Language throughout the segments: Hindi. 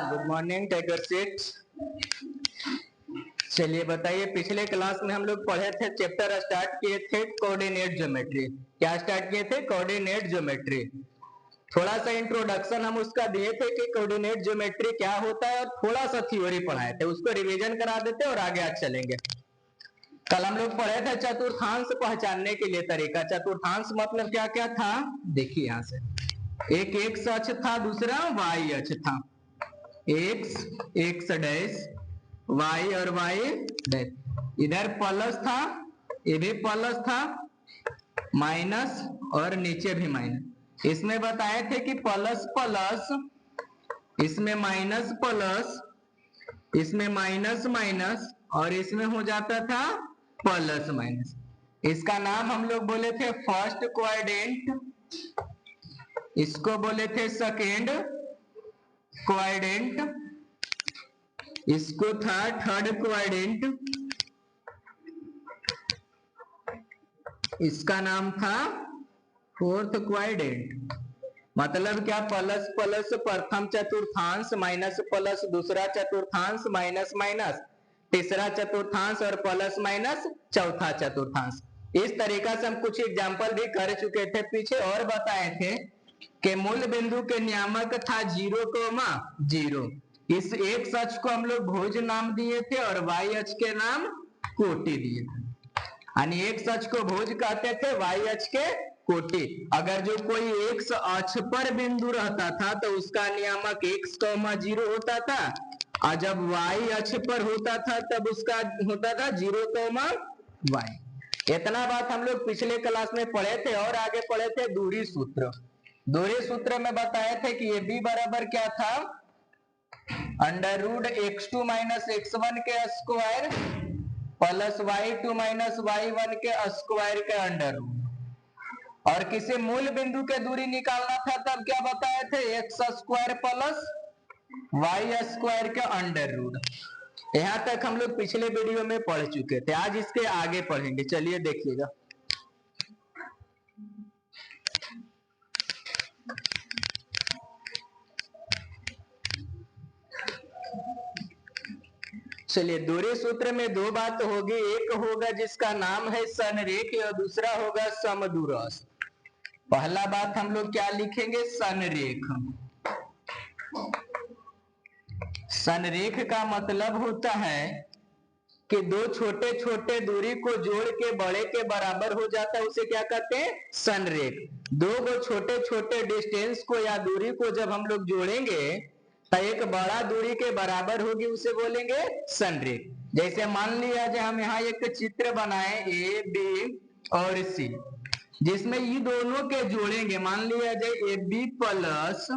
Good morning, take your seat. चलिए बताइए, पिछले क्लास में हम लोग पढ़े थे, चैप्टर स्टार्ट किए थे कोऑर्डिनेट ज्योमेट्री। क्या स्टार्ट किए थे? Coordinate geometry. थोड़ा सा इंट्रोडक्शन हम उसका दिए थे कि कोऑर्डिनेट ज्योमेट्री क्या होता है, और थोड़ा सा थ्योरी पढ़ाए थे, उसको रिवीजन करा देते और आगे आज चलेंगे। कल हम लोग पढ़े थे चतुर्थांश पहचानने के लिए तरीका। चतुर्थांश मतलब क्या क्या था, देखिए यहां से, एक एक्स अक्ष था, दूसरा वाई अक्ष था। एक्स डैश, वाई और वाई डैश, इधर प्लस था, ये भी प्लस था, माइनस और नीचे भी माइनस। इसमें बताए थे कि प्लस प्लस, इसमें माइनस प्लस, इसमें माइनस माइनस, और इसमें हो जाता था प्लस माइनस। इसका नाम हम लोग बोले थे फर्स्ट क्वाड्रेंट, इसको बोले थे सेकेंड क्वाड्रेंट, इसको था थर्ड क्वाड्रेंट, इसका नाम था फोर्थ क्वाड्रेंट। मतलब क्या, प्लस प्लस प्रथम चतुर्थांश, माइनस प्लस दूसरा चतुर्थांश, माइनस माइनस तीसरा चतुर्थांश, और प्लस माइनस चौथा चतुर्थांश। इस तरीका से हम कुछ एग्जाम्पल भी कर चुके थे पीछे, और बताए थे कि मूल बिंदु के नियामक था 0,0। इस एक अक्ष को हम लोग भुज नाम दिए थे और वाई अक्ष के नाम कोटि दिए थे। यानी एक अक्ष को भुज कहते थे, वाई अक्ष के कोटि। अगर जो कोई एक अक्ष पर बिंदु रहता था तो उसका नियामक x,0 होता था, और जब y अक्ष पर होता था तब उसका होता था 0,y। इतना बात हम लोग पिछले क्लास में पढ़े थे, और आगे पढ़े थे दूरी सूत्र। दूरी सूत्र में बताए थे कि ये b बराबर क्या था, √x2 माइनस x1 के square plus y2 minus y1 के स्क्वायर के अंडर रूट। और किसी मूल बिंदु के दूरी निकालना था तब क्या बताए थे, X square plus Y square के अंडर रूट। यहां तक हम लोग पिछले वीडियो में पढ़ चुके थे, आज इसके आगे पढ़ेंगे। चलिए देखिएगा। चलिए, दूरी सूत्र में दो बात होगी, एक होगा जिसका नाम है संरेख और दूसरा होगा समदूरस्थ। पहला बात हम लोग क्या लिखेंगे, संरेख। संरेख का मतलब होता है कि दो छोटे छोटे दूरी को जोड़ के बड़े के बराबर हो जाता है, उसे क्या कहते हैं, संरेख। दो गो छोटे छोटे डिस्टेंस को या दूरी को जब हम लोग जोड़ेंगे तो एक बड़ा दूरी के बराबर होगी, उसे बोलेंगे संरेख। जैसे मान लिया जाए हम यहाँ एक चित्र बनाए ए बी और सी, जिसमें ये दोनों के जोड़ेंगे, मान लिया जाए ए बी प्लस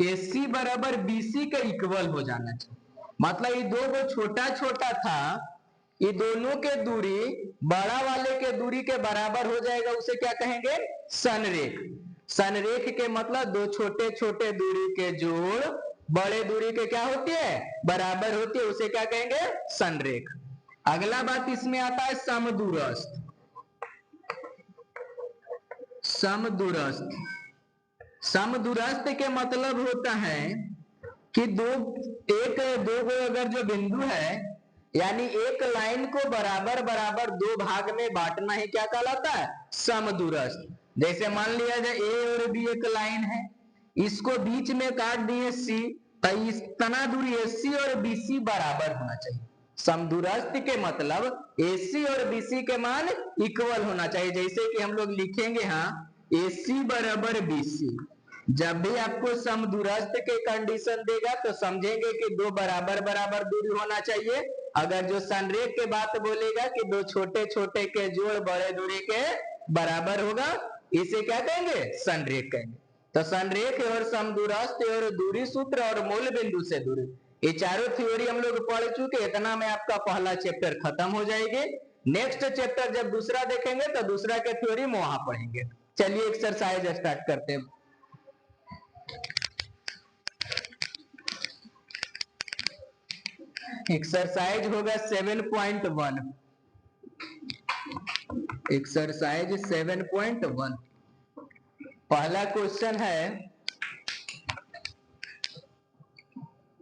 ए सी बराबर बी सी के इक्वल हो जाना चाहिए। मतलब ये दो गो छोटा छोटा था, ये दोनों के दूरी बड़ा वाले के दूरी के बराबर हो जाएगा, उसे क्या कहेंगे, संरेख। संरेख के मतलब दो छोटे छोटे दूरी के जोड़ बड़े दूरी के क्या होती है, बराबर होती है, उसे क्या कहेंगे, संरेख। अगला बात इसमें आता है समदूरस्थ। समदूरस्थ, समदूरस्थ के मतलब होता है कि दो गो अगर जो बिंदु है, यानी एक लाइन को बराबर बराबर दो भाग में बांटना ही क्या कहलाता है, समदूरस्थ। जैसे मान लिया जाए ए और बी एक लाइन है, इसको बीच में काट दिए सी, तो इतना दूरी एसी और बीसी बराबर होना चाहिए। समदूरस्थ के मतलब एसी और बीसी के मान इक्वल होना चाहिए। जैसे कि हम लोग लिखेंगे, हाँ, एसी बराबर बीसी। जब भी आपको समदूरस्थ के कंडीशन देगा तो समझेंगे कि दो बराबर बराबर दूरी होना चाहिए। अगर जो संरेख के बात बोलेगा कि दो छोटे छोटे के जोड़ बड़े दूरी के बराबर होगा, इसे क्या कहेंगे, संरेख कहेंगे। तो संरेख और समदूरस्थ और दूरी सूत्र और मूल बिंदु से दूरी, ये चारों थ्योरी हम लोग पढ़ चुके। इतना में आपका पहला चैप्टर खत्म हो जाएगी। नेक्स्ट चैप्टर जब दूसरा देखेंगे तो दूसरा के थ्योरी में वहां पढ़ेंगे। चलिए एक्सरसाइज स्टार्ट करते हैं। एक्सरसाइज होगा 7.1। एक्सरसाइज 7.1। पहला क्वेश्चन है,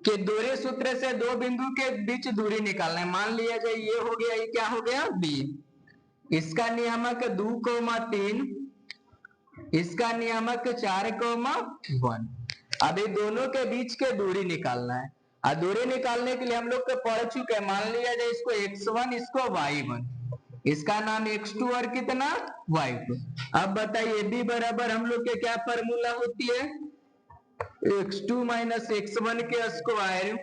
कि दूरी सूत्र से दो बिंदु के बीच दूरी निकालना है। मान लिया जाए ये हो गया, ये क्या हो गया बी, इसका नियामक 2,3, इसका नियामक 4,1। अभी दोनों के बीच के दूरी निकालना है। और दूरी निकालने के लिए हम लोग को पढ़ चुके हैं। मान लिया जाए इसको x1, इसको y1, इसका नाम x2 और कितना y2। अब बताइए b बराबर हम लोग के क्या फॉर्मूला होती है, x2 माइनस x1 के स्क्वायर,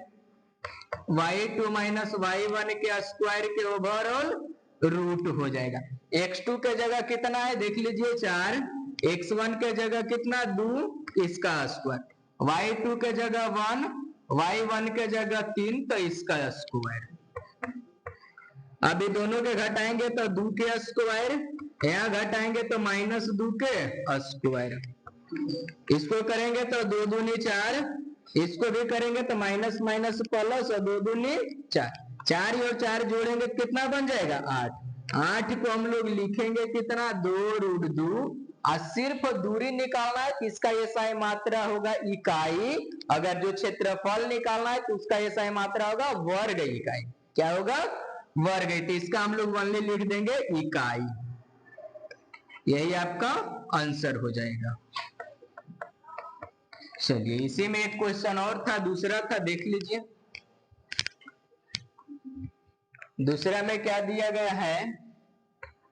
y2 माइनस y1 के स्क्वायर के ओवरऑल रूट हो जाएगा। x2 के जगह कितना है देख लीजिए 4, x1 के जगह कितना 2, इसका स्क्वायर, y2 के जगह 1, y1 के जगह 3, तो इसका स्क्वायर। अभी दोनों के घटाएंगे तो 2 के स्क्वायर, यहाँ घटाएंगे तो -2 के स्क्वायर, इसको करेंगे तो 2 दूनी 4, इसको भी करेंगे तो माइनस माइनस प्लस और 2 दूनी 4, 4 और 4 जोड़ेंगे कितना बन जाएगा 8। 8 को हम लोग लिखेंगे कितना 2√2। और सिर्फ दूरी निकालना है तो इसका एसआई मात्रा होगा इकाई, अगर जो क्षेत्रफल निकालना है तो उसका एसआई मात्रा होगा वर्ग इकाई। क्या होगा वर्ग, तो इसका हम लोग ओनली लिख देंगे इकाई, यही आपका आंसर हो जाएगा। चलिए इसी में एक क्वेश्चन और था, दूसरा था देख लीजिए। दूसरा में क्या दिया गया है,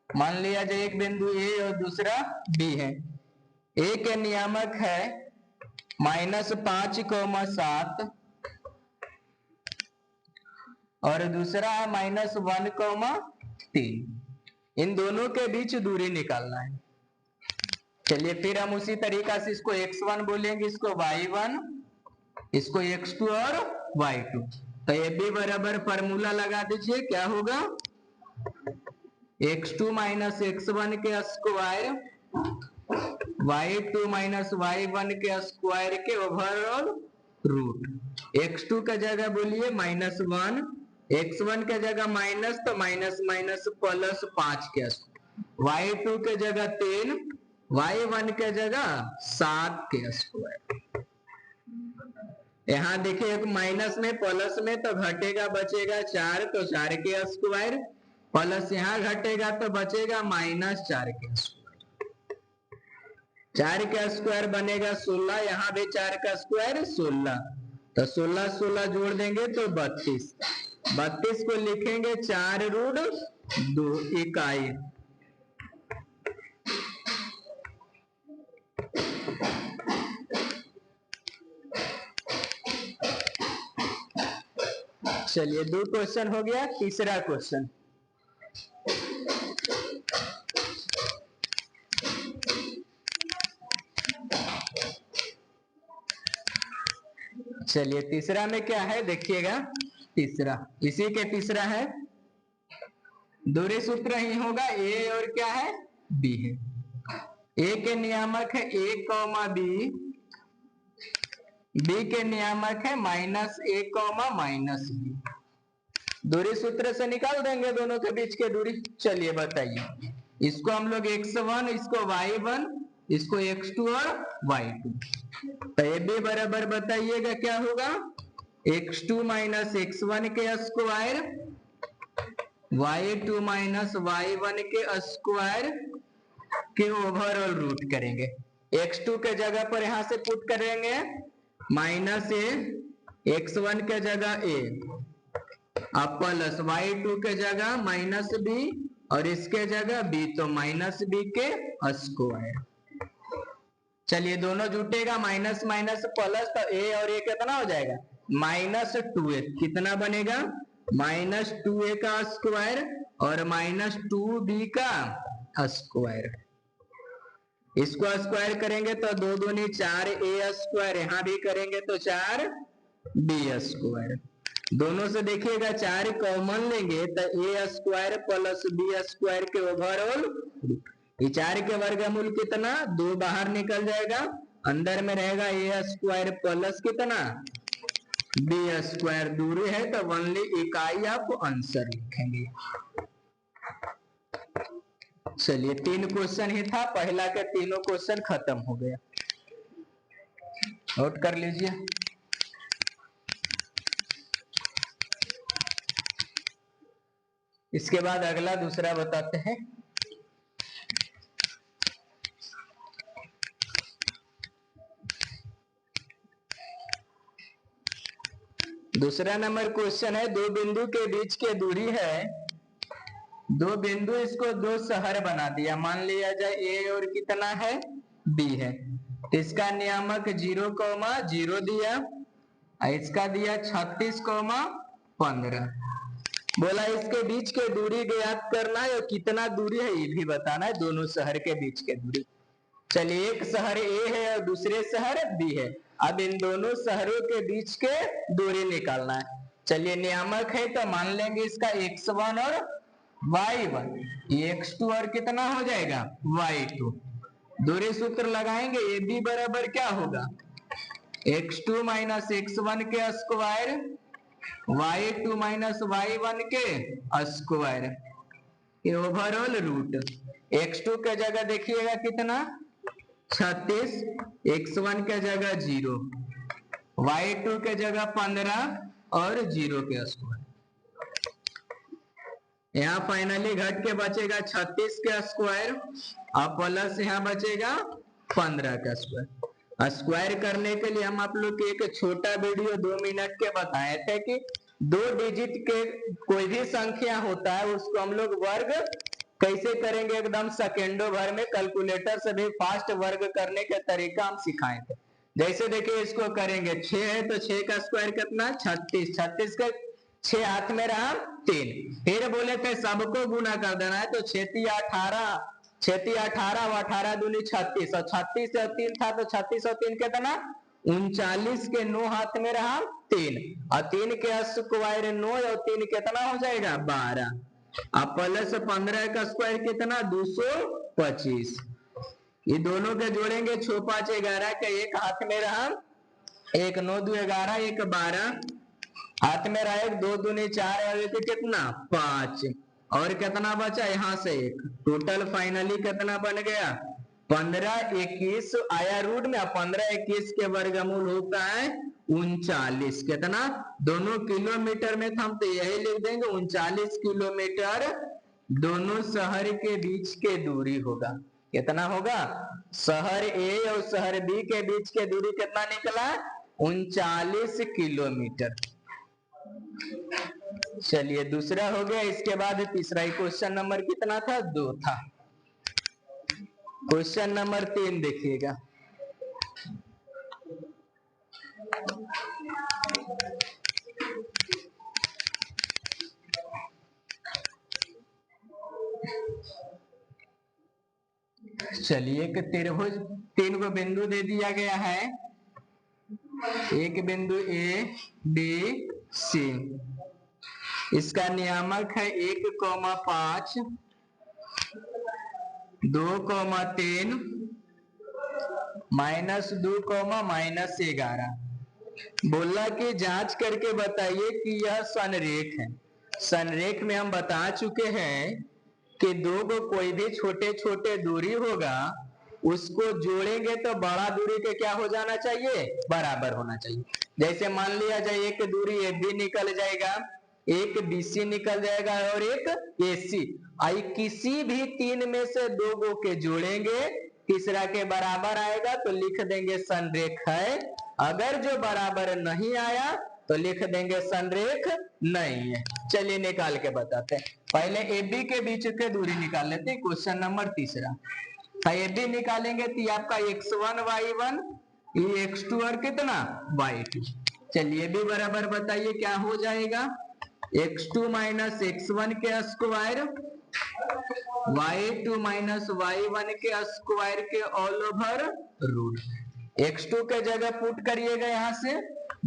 मान लिया जाए एक बिंदु ए और दूसरा बी है। ए के नियामक है -5,7 और दूसरा है -1,3। इन दोनों के बीच दूरी निकालना है। चलिए फिर हम उसी तरीका से इसको x1 बोलेंगे, इसको y1, इसको x2 और y2। तो ये भी बराबर फॉर्मूला लगा दीजिए, क्या होगा x2 माइनस x1 के स्क्वायर, y2 माइनस y1 के स्क्वायर के ओवरऑल रूट। x2 का जगह बोलिए -1, x1 के जगह माइनस तो माइनस माइनस प्लस 5 के स्क्वायर, y2 के जगह 3, y1 के जगह 7 के स्क्वायर। यहाँ देखिए एक माइनस में प्लस में तो घटेगा बचेगा 4, तो 4 के स्क्वायर, प्लस यहाँ घटेगा तो बचेगा -4 के स्क्वायर। 4 का स्क्वायर बनेगा 16, यहाँ भी 4 का स्क्वायर 16, तो 16 16 जोड़ देंगे तो 32, 32 को लिखेंगे 4√2 इकाई। चलिए 2 क्वेश्चन हो गया, तीसरा क्वेश्चन। चलिए तीसरा में क्या है देखिएगा, तीसरा इसी के तीसरा है, दूरी सूत्र ही होगा ए और क्या है बी है। ए के नियामक है a, b, बी के नियामक है -a, -b। दूरी सूत्र से निकाल देंगे दोनों के बीच के दूरी। चलिए बताइए, इसको हम लोग x1, इसको y1, इसको x2 और y2। तो ये भी बराबर बताइएगा क्या होगा, x2 माइनस x1 के स्क्वायर, y2 माइनस y1 के स्क्वायर के ओवरऑल रूट करेंगे। x2 के जगह पर यहां से पुट करेंगे -a, x1 के जगह a, अब प्लस y2 के जगह -b और इसके जगह b, तो -b के स्क्वायर। चलिए दोनों जुटेगा माइनस माइनस प्लस, तो a और a कितना हो जाएगा -2a, कितना बनेगा -2a का स्क्वायर और -2b का स्क्वायर। इसको स्क्वायर करेंगे तो 2 दूनी 4a स्क्वायर, यहां भी करेंगे तो 4b स्क्वायर। दोनों से देखिएगा 4 कॉमन लेंगे तो a square plus b square के ओवरऑल, ये 4 के वर्गमूल कितना 2 बाहर निकल जाएगा, अंदर में रहेगा a स्क्वायर प्लस कितना b स्क्वायर। दूरी है तो ओनली इकाई आप आंसर लिखेंगे। चलिए 3 क्वेश्चन ही था, पहला के तीनों क्वेश्चन खत्म हो गया, नोट कर लीजिए। इसके बाद अगला दूसरा बताते हैं। दूसरा नंबर क्वेश्चन है, दो बिंदु के बीच की दूरी है, दो बिंदु इसको दो शहर बना दिया, मान लिया जाए ए और कितना है बी है। इसका नियामक 0,0 दिया, इसका दिया 36,15। बोला इसके बीच के दूरी ज्ञात करना है और कितना दूरी है ये भी बताना है, दोनों शहर के बीच के दूरी। चलिए एक शहर ए है और दूसरे शहर बी है, अब इन दोनों शहरों के बीच के दूरी निकालना है। चलिए नियामक है तो मान लेंगे इसका x1 और y1, ये x2 और कितना हो जाएगा y2। दूरी सूत्र लगाएंगे, ए बी बराबर क्या होगा x2 माइनस x1 के स्क्वायर, y2 माइनस y1 के स्क्वायर, ये ओवरऑल रूट। x2 के जगह देखिएगा कितना 36, x1 के जगह 0, y2 के जगह 15 और 0 के स्क्वायर। यहाँ फाइनली घट के बचेगा 36 के स्क्वायर और प्लस यहाँ बचेगा 15 का स्क्वायर। स्क्वायर करने के लिए हम आप लोग को एक छोटा वीडियो 2 मिनट के बताए थे कि 2 डिजिट के कोई भी संख्या होता है उसको हम लोग वर्ग कैसे करेंगे, एकदम सेकेंडों भर में कैलकुलेटर से भी फास्ट वर्ग करने का तरीका हम सिखाए थे। जैसे देखिए इसको करेंगे 6 है तो 6 का स्क्वायर कितना 36, 36 का 6 हाथ में रहा 3, फिर बोले थे सबको गुना कर देना है तो 6 18, 6 18 और 18 दूनी 36 और 36 और 3 था तो 36 और 3 कितना 39 के 9 हाथ में रहा 3 और 3 के स्क्वायर 9 और 3 कितना हो जाएगा 12, अब प्लस 15 का स्क्वायर कितना 225। ये दोनों के जोड़ेंगे 6 5 11 का एक हाथ में रहा, एक 9 2 11, एक 12 हाथ में रहा, एक 2 दूनी 4 और एक कितना 5 और कितना बचा यहाँ से एक, टोटल फाइनली कितना बन गया 15 21 आया रूट में, 15 21 के वर्गमूल होता है 39, कितना दोनों किलोमीटर में था हम तो यही लिख देंगे 39 किलोमीटर दोनों शहर के बीच के दूरी होगा। कितना होगा शहर ए और शहर बी के बीच के दूरी कितना निकला 39 किलोमीटर। चलिए दूसरा हो गया, इसके बाद तीसरा ही क्वेश्चन नंबर कितना था 2 था। क्वेश्चन नंबर 3 देखिएगा, चलिए कि त्रिभुज 3 को बिंदु दे दिया गया है, एक बिंदु ए बी सी, इसका नियामक है 1,5 2,3 -2, -11। बोला कि जांच करके बताइए कि यह संरेख है। संरेख में हम बता चुके हैं कि दो को कोई भी छोटे छोटे दूरी होगा उसको जोड़ेंगे तो बड़ा दूरी के क्या हो जाना चाहिए बराबर होना चाहिए। जैसे मान लिया जाए एक दूरी ए बी निकल जाएगा, एक BC निकल जाएगा और एक AC, आई किसी भी 3 में से 2 गो के जोड़ेंगे तीसरा के बराबर आएगा तो लिख देंगे संरेख है, अगर जो बराबर नहीं आया तो लिख देंगे संरेख नहीं है। चलिए निकाल के बताते हैं, पहले AB के बीच के दूरी निकाल लेते हैं। क्वेश्चन नंबर तीसरा, AB निकालेंगे तो आपका x1 y1, ये x2 और कितना y2। चलिए भी बराबर बताइए क्या हो जाएगा x2 माइनस x1 के स्क्वायर, y2 माइनस y1 के स्क्वायर के ऑल ओवर रूट। x2 के जगह पुट करिएगा यहां से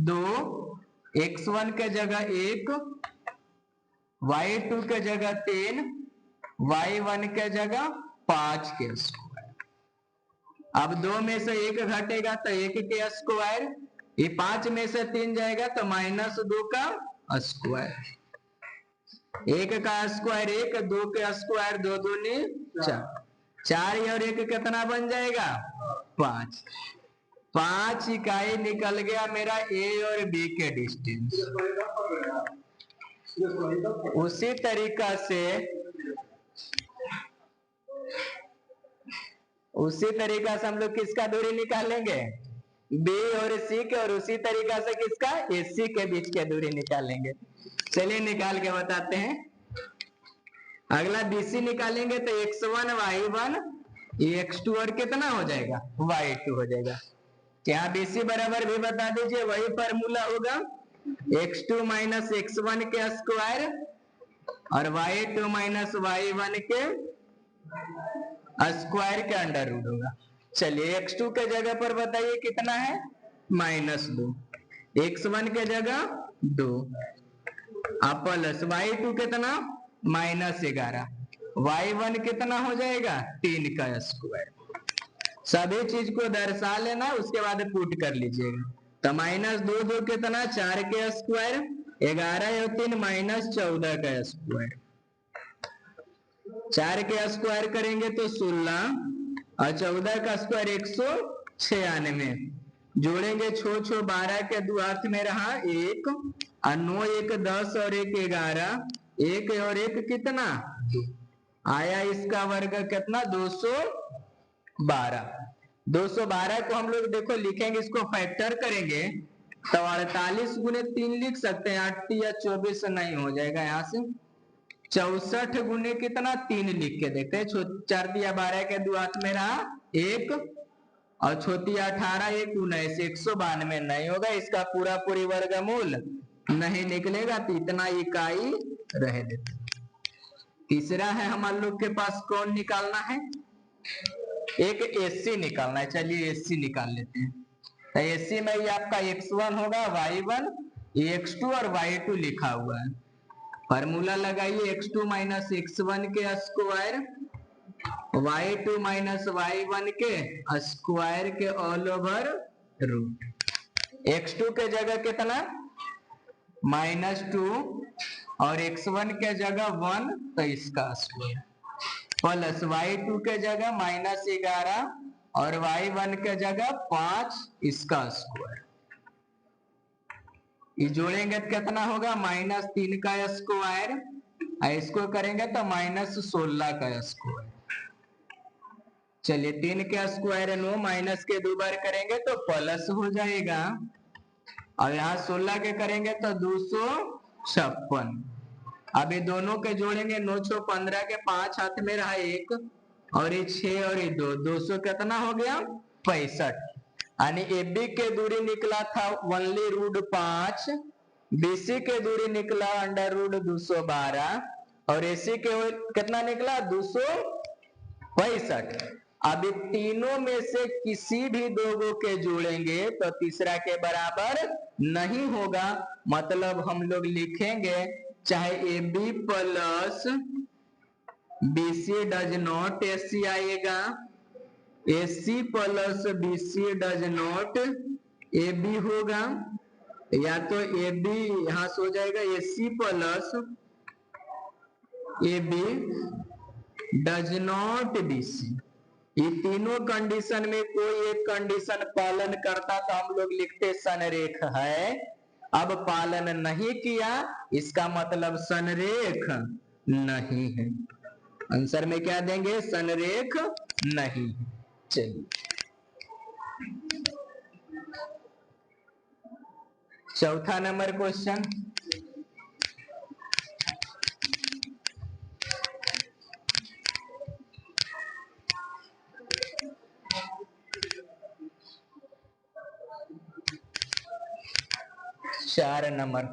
2, x1 के जगह 1, y2 के जगह 3, y1 के जगह 5 के स्क्वायर। अब 2 में से 1 घटेगा तो 1 के स्क्वायर, ये 5 में से 3 जाएगा तो -2 का स्क्वायर, 1 का स्क्वायर 1, 2 के स्क्वायर 2 दूनी 4, 4 और 1 कितना बन जाएगा 5, 5 इकाई निकल गया मेरा A और B के डिस्टेंस। उसी तरीका से हम लोग किसका दूरी निकालेंगे, बी और सी के, और उसी तरीका से किसका, एसी के बीच के दूरी निकालेंगे। चलिए निकाल के बताते हैं। अगला बीसी निकालेंगे तो x1 y1 x2 और कितना हो जाएगा, y2 हो जाएगा। यहाँ बीसी बराबर भी बता दीजिए, वही फॉर्मूला होगा x2 माइनस x1 के स्क्वायर और y2 माइनस y1 के स्क्वायर के अंडर रूट होगा। चलिए x2 के जगह पर बताइए कितना है, -2, x1 के जगह 2 प्लस y2 कितना -11, y1 कितना हो जाएगा 3 का स्क्वायर। सभी चीज को दर्शा लेना, उसके बाद पुट कर लीजिएगा। तो -2 2 कितना 4 के स्क्वायर, 11 और 3 -14 का स्क्वायर। 4 के स्क्वायर करेंगे तो 16 और 14 का स्क्वायर 196, जोड़ेंगे 6 6 12 के 2 हाथ में रहा 1 और 9 1 10 और 1 11, 1 और 1 कितना 2 आया, इसका वर्ग कितना 212। 212 को हम लोग देखो लिखेंगे, इसको फैक्टर करेंगे तो 48 गुने 3 लिख सकते हैं, 8 या 24 नहीं हो जाएगा, यहाँ से 64 गुने कितना 3 लिख के देखते हैं। 4 दिया 12 के 2 हाथ में रहा 1 और छोटी 18 1 19, 192 नहीं होगा, इसका पूरा पूरी वर्गमूल नहीं निकलेगा, तो इतना इकाई रह देते। तीसरा है हम लोग के पास, कौन निकालना है, एक एसी निकालना है। चलिए एसी निकाल लेते हैं। तो एसी में ये आपका x1 होगा, y1 x2 और y2 लिखा हुआ है। फॉर्मूला लगाइए, x2 माइनस x1 के स्क्वायर, y2 माइनस y1 के स्क्वायर के ऑल ओवर रूट। x2 के जगह कितना -2 और x1 के जगह 1, तो इसका स्क्वायर, प्लस y2 के जगह -11 और y1 के जगह 5, इसका स्क्वायर। ये जोड़ेंगे तो कितना होगा -3 का स्क्वायर, इसको करेंगे तो -16 का स्क्वायर। चलिए 3 के स्क्वायर 9, माइनस के 2 बार करेंगे तो प्लस हो जाएगा, और यहाँ 16 के करेंगे तो 256। अब ये दोनों के जोड़ेंगे, 9 6 15 के 5 हाथ में रहा 1 और ये 6 और ये 2, 200 कितना हो गया 65। यानी AB के दूरी निकला था ओनली √5, BC के दूरी निकला √212 और AC के कितना निकला 265। अब तीनों में से किसी भी दो के जोड़ेंगे तो तीसरा के बराबर नहीं होगा, मतलब हम लोग लिखेंगे चाहे AB plus BC does not AC आएगा, AC plus BC does not AB होगा, या तो AB यहां से हो जाएगा AC plus AB does not BC। ये तीनों कंडीशन में कोई एक कंडीशन पालन करता तो हम लोग लिखते संरेख है, अब पालन नहीं किया, इसका मतलब संरेख नहीं है। आंसर में क्या देंगे, संरेख नहीं। चलिए चौथा नंबर क्वेश्चन, चार नंबर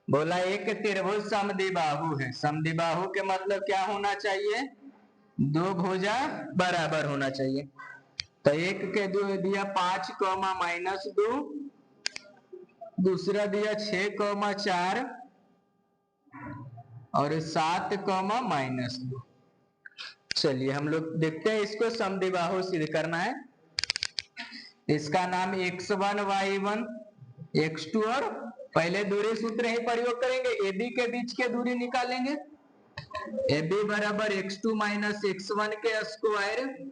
बोला एक त्रिभुज समद्विबाहु है। समद्विबाहु के मतलब क्या होना चाहिए, दो भुजा बराबर होना चाहिए। तो एक के दो दिया 5, -2, दूसरा दिया 6, 4 और 7, -2। चलिए हम लोग देखते हैं, इसको समद्विबाहु सिद्ध करना है। इसका नाम x1 y1 x2 और पहले दूरी सूत्र ही प्रयोग करेंगे, AB के बीच के दूरी निकालेंगे। AB बराबर x2 माइनस x1 के square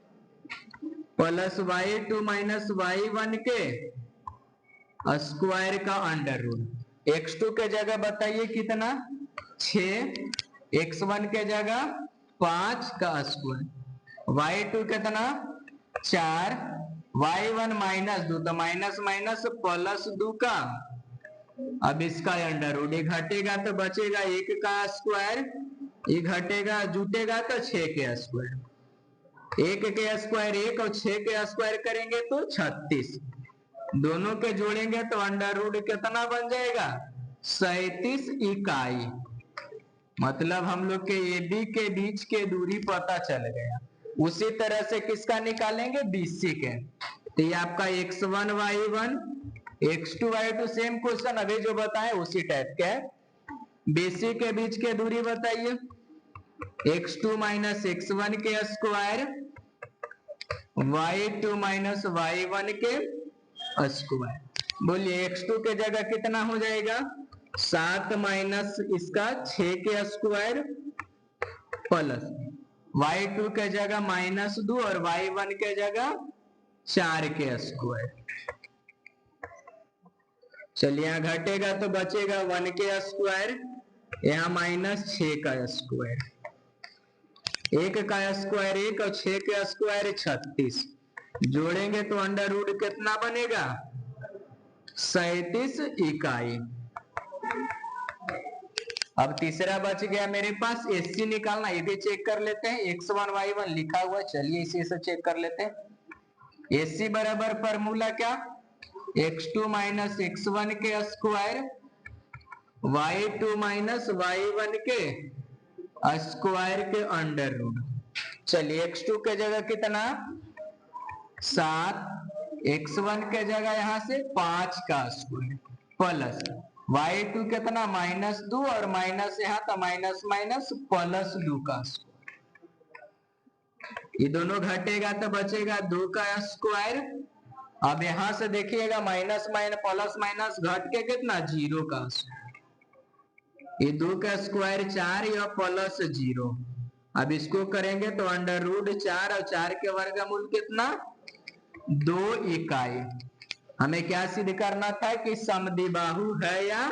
plus y2 minus y1 के स्क्वायर का अंडर रूट। x2 के जगह बताइए कितना 6, x1 के जगह 5 का स्क्वायर, y2 कितना 4, y1 -2 तो माइनस माइनस प्लस 2 का, अब इसका अंडर रूट, ये घटेगा तो बचेगा 1 का स्क्वायर, ये घटेगा जुटेगा तो 6 के स्क्वायर, 1 के स्क्वायर 1 और 6 के स्क्वायर करेंगे तो 36, दोनों के जोड़ेंगे तो अंडर रूट कितना बन जाएगा 37 इकाई। मतलब हम लोग के ए बी के बीच के दूरी पता चल गया। उसी तरह से किसका निकालेंगे BC के, तो ये आपका x1 y1 x2 y2 same question अभी जो बताए उसी टाइप के है। BC के बीच के दूरी बताइए, x2 माइनस x1 के स्क्वायर y2 माइनस y1 के स्क्वायर, बोलिए x2 के जगह कितना हो जाएगा 7 माइनस इसका 6 के स्क्वायर प्लस y2 के जगह -2 और y1 के जगह 4 के स्क्वायर। चलिए यहाँ घटेगा तो बचेगा 1 के स्क्वायर, यहाँ -6 का स्क्वायर, 1 का स्क्वायर 1 और 6 के स्क्वायर 36, जोड़ेंगे तो अंडर रूट कितना बनेगा 37 इकाई। अब तीसरा बच गया मेरे पास SC निकालना, ये भी चेक कर लेते हैं, x1 y1 लिखा हुआ, चलिए इसी से चेक कर लेते हैं। SC बराबर फॉर्मूला क्या, x2 माइनस x1 के स्क्वायर y2 माइनस y1 के स्क्वायर के अंडर रूट। चलिए x2 के जगह कितना 7, x1 के जगह यहां से 5 का स्क्वायर प्लस y2 कितना -2 और माइनस यहाँ तो माइनस माइनस प्लस 2 का स्क्वायर, ये दोनों घटेगा तो बचेगा 2 का स्क्वायर। अब यहां से देखिएगा माइनस माइनस प्लस माइनस घट के कितना 0 का स्क्वायर, ये 2 का स्क्वायर 4 या प्लस 0। अब इसको करेंगे तो अंडर रूट 4 और 4 के वर्गमूल कितना 2 इकाई। हमें क्या सिद्ध करना था कि समद्विबाहु है या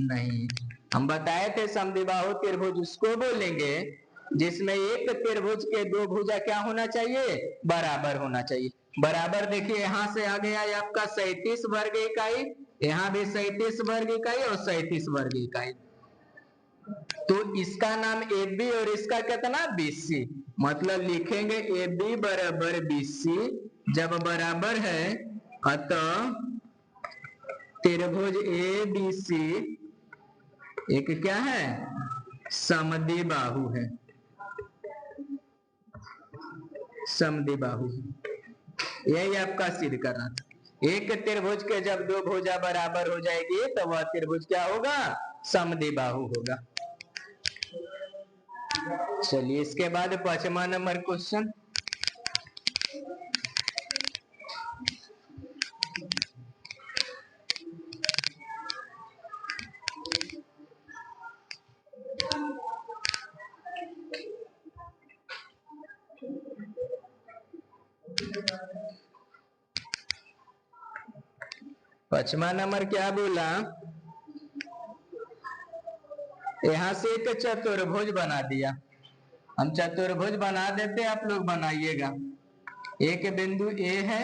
नहीं। हम बताए थे समद्विबाहु त्रिभुज उसको बोलेंगे जिसमें एक त्रिभुज के दो भुजा क्या होना चाहिए बराबर होना चाहिए। बराबर देखिए यहां से आ गया है आपका 37 वर्ग इकाई, यहाँ भी 37 वर्ग इकाई और 37 वर्ग इकाई, तो इसका नाम AB और इसका कितना BC, मतलब लिखेंगे AB बराबर BC, जब बराबर है अतः त्रिभुज ABC एक क्या है समद्विबाहु है, समद्विबाहु, यही आपका सिद्ध करना था। एक त्रिभुज के जब दो भुजा बराबर हो जाएगी तो वह त्रिभुज क्या होगा समद्विबाहु होगा। चलिए इसके बाद 5वां नंबर क्वेश्चन, पांचवा नंबर क्या बोला, यहां से एक चतुर्भुज बना दिया। हम चतुर्भुज बना देते हैं, आप लोग बनाइएगा। एक बिंदु A है,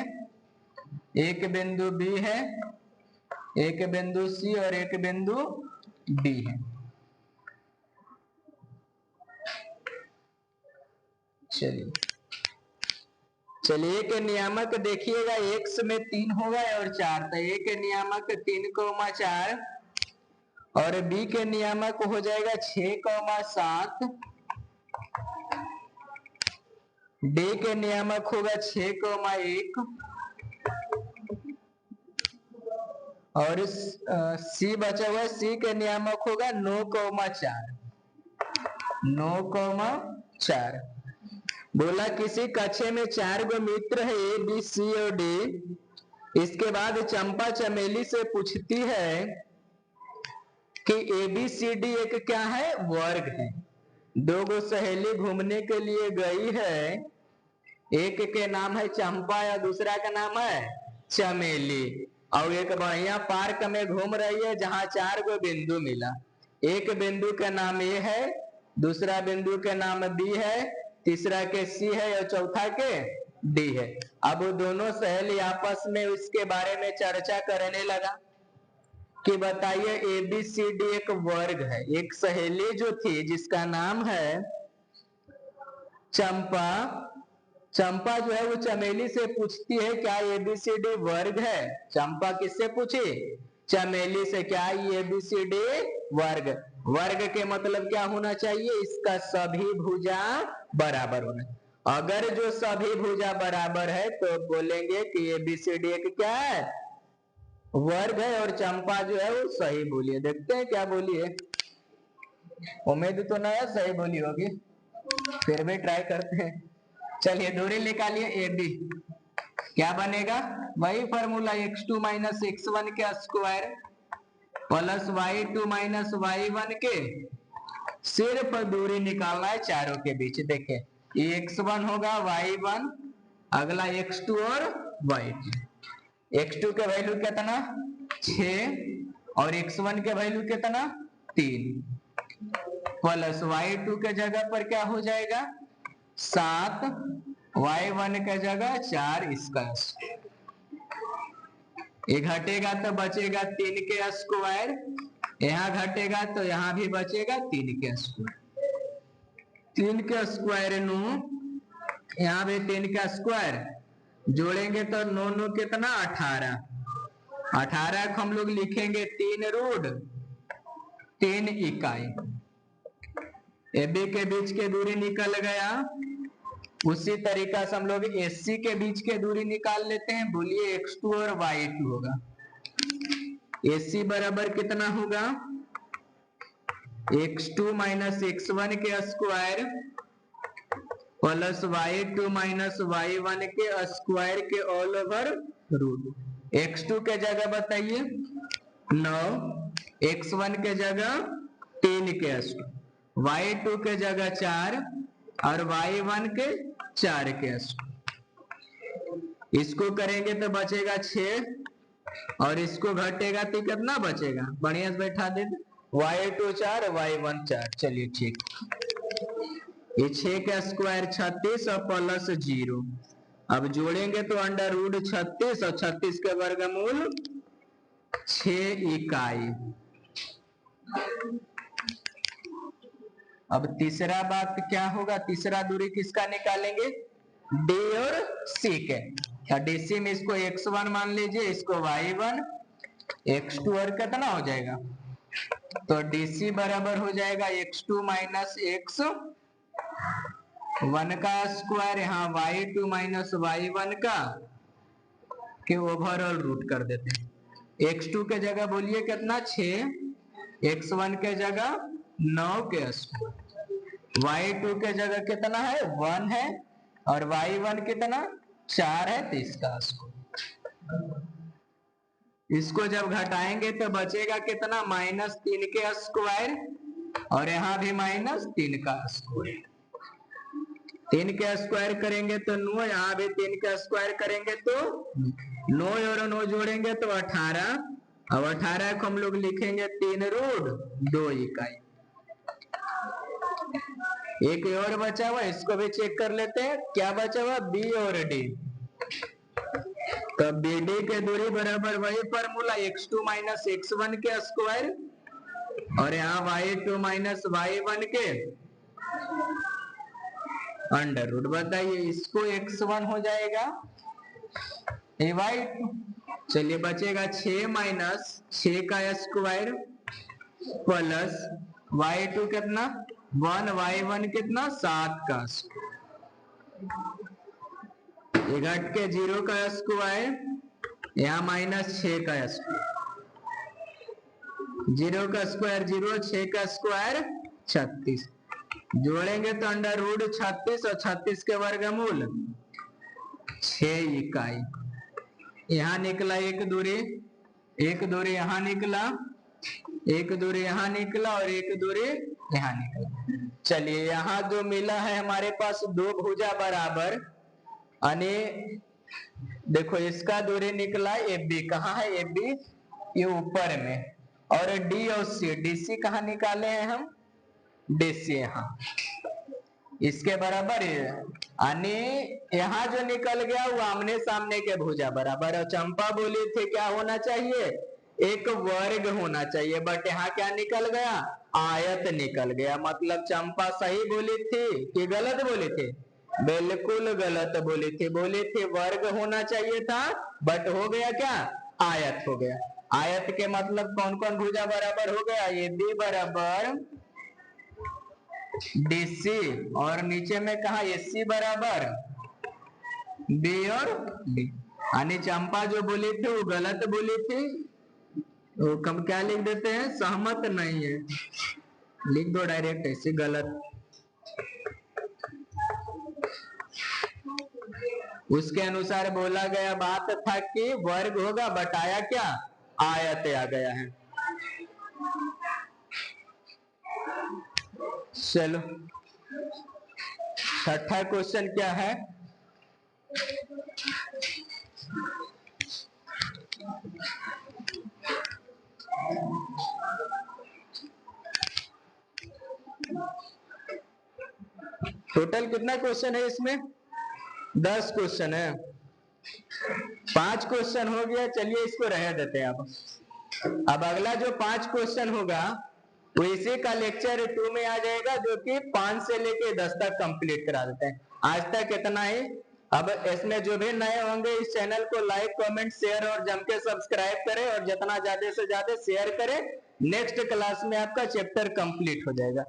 एक बिंदु B है, एक बिंदु C और एक बिंदु D है। चलिए चलिए एक नियामक देखिएगा, x में 3 होगा और 4, तो एक नियामक 3,4 और B के नियामक हो जाएगा 6,7, D के नियामक होगा 6,1 और C बचा हुआ, C के नियामक होगा 9,4, 9,4। बोला किसी कक्षा में 4 गो मित्र है A B C और D, इसके बाद चंपा चमेली से पूछती है कि ABCD एक क्या है वर्ग है। 2 गो सहेली घूमने के लिए गई है, एक के नाम है चंपा या दूसरा का नाम है चमेली, और एक बढ़िया पार्क में घूम रही है जहां 4 गो बिंदु मिला। एक बिंदु का नाम ए है, दूसरा बिंदु के नाम बी है, तीसरा के सी है और चौथा के डी है। अब वो दोनों सहेली आपस में उसके बारे में चर्चा करने लगा कि बताइए ABCD एक वर्ग है। एक सहेली जो थी जिसका नाम है चंपा, चंपा जो है वो चमेली से पूछती है क्या ABCD वर्ग है। चंपा किससे पूछी? चमेली से। क्या ABCD वर्ग? वर्ग के मतलब क्या होना चाहिए? इसका सभी भुजा बराबर होना। अगर जो सभी भुजा बराबर है तो बोलेंगे कि ABCD एक क्या है? वर्ग है। और चंपा जो है वो सही बोली है। देखते हैं क्या बोली है। उम्मीद तो नहीं है सही बोली होगी, फिर भी ट्राई करते हैं। चलिए दूरी निकालिए AB। क्या बनेगा? वही फॉर्मूला x2 माइनस x1 के square plus y2 minus y1 के। सिर्फ दूरी निकालना है चारों के बीच। देखें ये x1 होगा, y1, अगला x2 और y2। x2 के वैल्यू कितना? 6 और x1 के वैल्यू कितना? 3 प्लस y2 के जगह पर क्या हो जाएगा? 7, y1 के जगह 4। इसका ये घटेगा तो बचेगा 3 के स्क्वायर, यहाँ घटेगा तो यहाँ भी बचेगा 3 के स्क्वायर। 3 के स्क्वायर नो, यहाँ भी 3 का स्क्वायर जोड़ेंगे तो 9 9 कितना? 18। 18 को हम लोग लिखेंगे 3 रूट 3 इकाई। AB के बीच के दूरी निकल गया। उसी तरीका से हम लोग AC के बीच के दूरी निकाल लेते हैं। बोलिए x2 और y2 होगा। AC बराबर कितना होगा? x2 माइनस x1 के square plus y2 minus y1 के स्क्वायर के ऑल ओवर रूट। x2 के जगह बताइए 9, x1 के जगह 3 के स्क्वायर, y2 के जगह 4 और y1 के 4 के स्क्वायर। इसको करेंगे तो बचेगा 6 और इसको घटेगा तो कितना बचेगा? बढ़िया से बैठा देते। y2 4 y1 4। चलिए ठीक, ये 6 का स्क्वायर 36 और प्लस 0। अब जोड़ेंगे तो अंडर रूट 36 और 36 के वर्गमूल 6 इकाई। अब तीसरा बात क्या होगा? तीसरा दूरी किसका निकालेंगे? D और C के। DC में इसको x1 मान लीजिए, इसको y1, x2 और कितना हो जाएगा? तो DC बराबर हो जाएगा x2 माइनस x1 का स्क्वायर, यहाँ y2 माइनस y1 का के ओवरऑल रूट कर देते हैं। x2 के जगह बोलिए कितना? 6, x1 के जगह 9 के स्क्वायर, y2 के जगह कितना है? 1 है और y1 कितना? 4 है। तो इसका स्क्वायर। इसको जब घटाएंगे तो बचेगा कितना? -3 के स्क्वायर और यहाँ भी -3 का स्क्वायर। 3 के स्क्वायर करेंगे तो 9, यहाँ भी 3 का स्क्वायर करेंगे तो 9 और 9 जोड़ेंगे तो 18। अब 18 को हम लोग लिखेंगे 3 रूट 2 इकाई। एक और बचा हुआ, इसको भी चेक कर लेते हैं। क्या बचा हुआ? B और D। तो BD के दूरी बराबर वही फॉर्मूला x2 माइनस x1 के स्क्वायर और यहाँ y2 माइनस y1 के अंडर रूट। बताइए इसको x1 हो जाएगा y2। चलिए बचेगा 6 माइनस 6 का स्क्वायर प्लस y2 कितना? 1, y1 कितना? 7 का स्क्वायर। ये घट के 0 का स्क्वायर, यहाँ -6 का स्क्वायर। 0 का स्क्वायर 0, 6 का स्क्वायर 36। जोड़ेंगे तो अंडर रूट 36 और 36 के वर्गमूल 6 इकाई। यहाँ निकला एक दूरी यहाँ निकला, एक दूरी यहाँ निकला और एक दूरी यहाँ निकला। चलिए यहाँ जो मिला है हमारे पास 2 भुजा बराबर, यानी देखो इसका दूरी निकला AB, कहाँ है AB? ये ऊपर में। और D और C, DC कहाँ निकाले हैं हम? DC यहाँ, इसके बराबर है। यानी यहाँ जो निकल गया वो आमने सामने के भुजा बराबर। और चंपा बोली थी क्या होना चाहिए? एक वर्ग होना चाहिए, बट यहाँ क्या निकल गया? आयत निकल गया। मतलब चंपा सही बोली थी कि गलत बोली थी? बिल्कुल गलत बोली थी। बोली थी वर्ग होना चाहिए था, बट हो गया क्या? आयत हो गया। आयत के मतलब कौन कौन भुजा बराबर हो गया? ये B बराबर DC, और नीचे में कहा AC बराबर B और D। यानी चंपा जो बोली थी वो गलत बोली थी। तो कम क्या लिख देते हैं? सहमत नहीं है, लिख दो डायरेक्ट ऐसे गलत। उसके अनुसार बोला गया बात था कि वर्ग होगा, बट आया क्या? आयत आ गया है। चलो छठा क्वेश्चन क्या है? टोटल कितना क्वेश्चन है इसमें? 10 क्वेश्चन है। 5 क्वेश्चन हो गया, चलिए इसको रह देते हैं। अब अगला जो 5 क्वेश्चन होगा वो इसी का लेक्चर 2 में आ जाएगा, जो कि 5 से लेके 10 तक कंप्लीट करा देते हैं। आज तक इतना ही। अब इसमें जो भी नए होंगे इस चैनल को लाइक कमेंट शेयर और जम के सब्सक्राइब करें, और जितना ज्यादा से ज्यादा शेयर करें। नेक्स्ट क्लास में आपका चैप्टर कंप्लीट हो जाएगा।